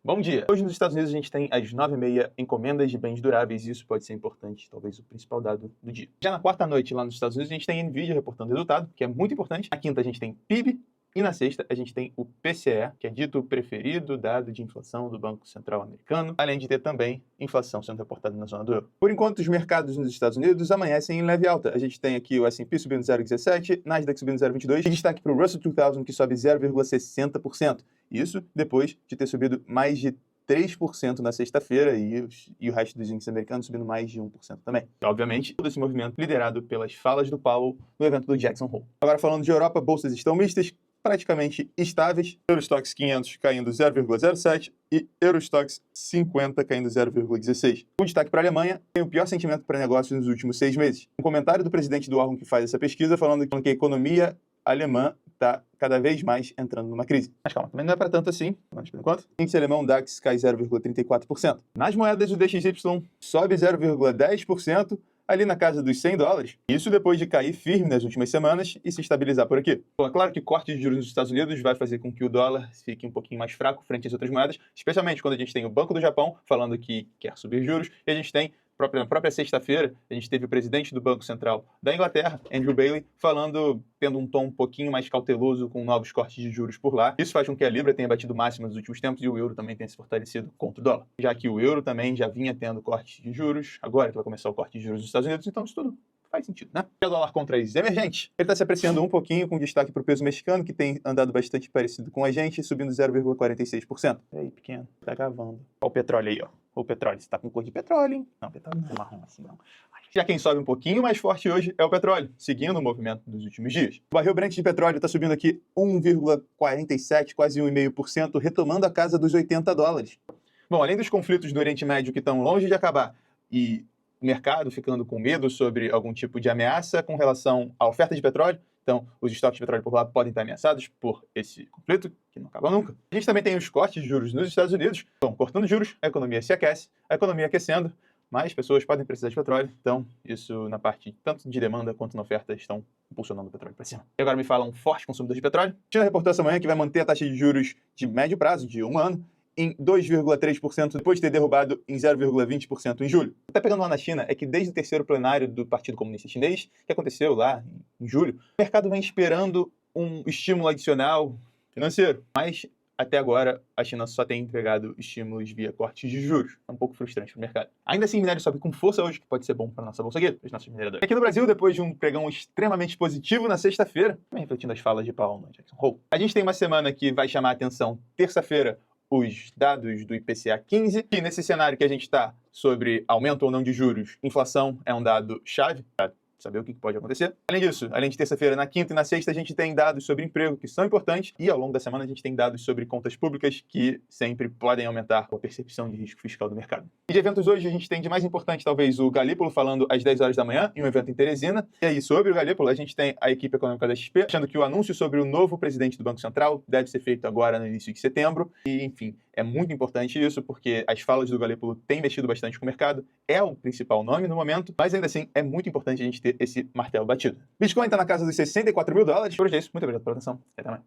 Bom dia! Hoje nos Estados Unidos a gente tem às 9h30 encomendas de bens duráveis e isso pode ser importante, talvez o principal dado do dia. Já na quarta noite lá nos Estados Unidos a gente tem Nvidia reportando resultado, que é muito importante. Na quinta a gente tem PIB e na sexta a gente tem o PCE, que é dito o preferido dado de inflação do Banco Central americano, além de ter também inflação sendo reportada na zona do euro. Por enquanto, os mercados nos Estados Unidos amanhecem em leve alta. A gente tem aqui o S&P subindo 0,17, Nasdaq subindo 0,22 e destaque para o Russell 2000 que sobe 0,60%. Isso depois de ter subido mais de 3% na sexta-feira e o resto dos índices americanos subindo mais de 1% também. Obviamente, todo esse movimento liderado pelas falas do Powell no evento do Jackson Hole. Agora, falando de Europa, bolsas estão mistas, praticamente estáveis. Eurostoxx 500 caindo 0,07 e Eurostoxx 50 caindo 0,16. O destaque para a Alemanha tem o pior sentimento para negócios nos últimos 6 meses. Um comentário do presidente do órgão que faz essa pesquisa falando que a economia alemã está cada vez mais entrando numa crise. Mas calma, também não é para tanto assim, mas por enquanto. O índice alemão DAX cai 0,34%. Nas moedas, o DXY sobe 0,10%, ali na casa dos $100. Isso depois de cair firme nas últimas semanas e se estabilizar por aqui. Bom, é claro que corte de juros nos Estados Unidos vai fazer com que o dólar fique um pouquinho mais fraco frente às outras moedas, especialmente quando a gente tem o Banco do Japão falando que quer subir juros e a gente tem na própria sexta-feira, a gente teve o presidente do Banco Central da Inglaterra, Andrew Bailey, tendo um tom um pouquinho mais cauteloso com novos cortes de juros por lá. Isso faz com que a Libra tenha batido máxima nos últimos tempos e o euro também tenha se fortalecido contra o dólar. Já que o euro também já vinha tendo cortes de juros, agora que vai começar o corte de juros nos Estados Unidos, então isso tudo faz sentido, né? E o dólar contra as emergentes, ele está se apreciando um pouquinho, com destaque para o peso mexicano, que tem andado bastante parecido com a gente, subindo 0,46%. E aí, pequeno, tá gravando. Olha o petróleo aí, ó. O petróleo, você tá com cor de petróleo, hein? Não, petróleo não é marrom assim, não. Já quem sobe um pouquinho mais forte hoje é o petróleo, seguindo o movimento dos últimos dias. O barril Brent de petróleo está subindo aqui 1,47%, quase 1,5%, retomando a casa dos $80. Bom, além dos conflitos do Oriente Médio que estão longe de acabar e o mercado ficando com medo sobre algum tipo de ameaça com relação à oferta de petróleo, então os estoques de petróleo por lá podem estar ameaçados por esse conflito, que não acaba nunca. A gente também tem os cortes de juros nos Estados Unidos. Então, cortando juros, a economia se aquece, a economia aquecendo, mais pessoas podem precisar de petróleo, então isso na parte tanto de demanda quanto na oferta estão impulsionando o petróleo para cima. E agora me fala um forte consumidor de petróleo. China reportou essa manhã que vai manter a taxa de juros de médio prazo, de 1 ano, em 2,3% depois de ter derrubado em 0,20% em julho. O que está pegando lá na China é que desde o terceiro plenário do Partido Comunista Chinês, que aconteceu lá em julho, o mercado vem esperando um estímulo adicional financeiro, mas até agora a China só tem entregado estímulos via cortes de juros. É um pouco frustrante para o mercado. Ainda assim, o minério sobe com força hoje, que pode ser bom para a nossa bolsa aqui, para os nossos mineradores. Aqui no Brasil, depois de um pregão extremamente positivo na sexta-feira, também refletindo as falas de Powell no Jackson Hole, a gente tem uma semana que vai chamar a atenção terça-feira, os dados do IPCA 15, e nesse cenário que a gente está sobre aumento ou não de juros, inflação é um dado chave para saber o que pode acontecer. Além disso, além de terça-feira, na quinta e na sexta, a gente tem dados sobre emprego que são importantes e ao longo da semana a gente tem dados sobre contas públicas que sempre podem aumentar a percepção de risco fiscal do mercado. E de eventos hoje, a gente tem de mais importante, talvez, o Galípolo falando às 10 horas da manhã, em um evento em Teresina. E aí, sobre o Galípolo, a gente tem a equipe econômica da XP, achando que o anúncio sobre o novo presidente do Banco Central deve ser feito agora no início de setembro. E, enfim, é muito importante isso, porque as falas do Galípolo têm mexido bastante com o mercado, é o principal nome no momento, mas ainda assim é muito importante a gente ter esse martelo batido. Bitcoin está na casa dos $64 mil. Por hoje é isso, muito obrigado pela atenção e até mais.